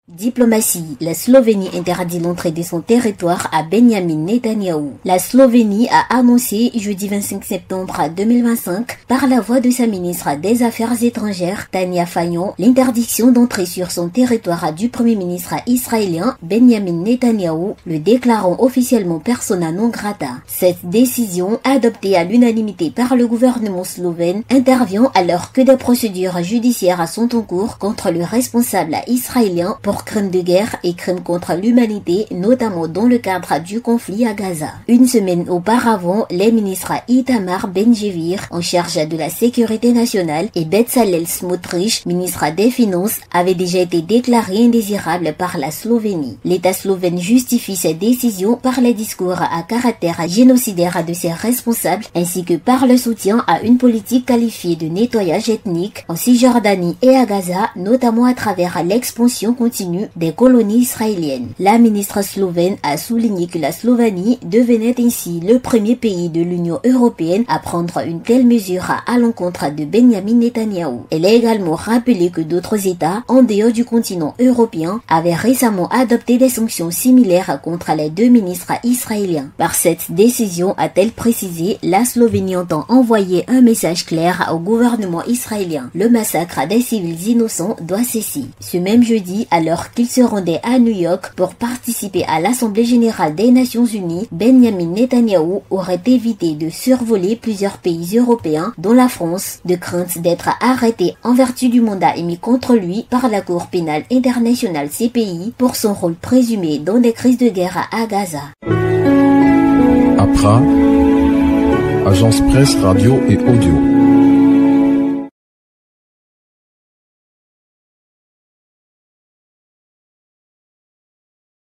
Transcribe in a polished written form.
Diplomatie. La Slovénie interdit l'entrée de son territoire à Benjamin Netanyahou. La Slovénie a annoncé jeudi 25 septembre 2025 par la voix de sa ministre des Affaires étrangères, Tanya Fayon, l'interdiction d'entrer sur son territoire du premier ministre israélien Benjamin Netanyahou, le déclarant officiellement persona non grata. Cette décision, adoptée à l'unanimité par le gouvernement slovène, intervient alors que des procédures judiciaires sont en cours contre le responsable israélien pour crimes de guerre et crimes contre l'humanité, notamment dans le cadre du conflit à Gaza. Une semaine auparavant, les ministres Itamar Ben-Gvir, en charge de la sécurité nationale, et Bezalel Smotrich, ministre des Finances, avaient déjà été déclarés indésirables par la Slovénie. L'État slovène justifie cette décision par les discours à caractère génocidaire de ses responsables, ainsi que par le soutien à une politique qualifiée de nettoyage ethnique en Cisjordanie et à Gaza, notamment à travers l'expansion continue des colonies israéliennes. La ministre slovène a souligné que la Slovénie devenait ainsi le premier pays de l'Union européenne à prendre une telle mesure à l'encontre de Benjamin Netanyahou. Elle a également rappelé que d'autres États, en dehors du continent européen, avaient récemment adopté des sanctions similaires contre les deux ministres israéliens. Par cette décision, a-t-elle précisé, la Slovénie entend envoyer un message clair au gouvernement israélien. Le massacre des civils innocents doit cesser. Ce même jeudi, alors qu'il se rendait à New York pour participer à l'Assemblée générale des Nations Unies, Benjamin Netanyahou aurait évité de survoler plusieurs pays européens, dont la France, de crainte d'être arrêté en vertu du mandat émis contre lui par la Cour pénale internationale CPI pour son rôle présumé dans des crises de guerre à Gaza. APRA, Agence Presse Radio et Audio.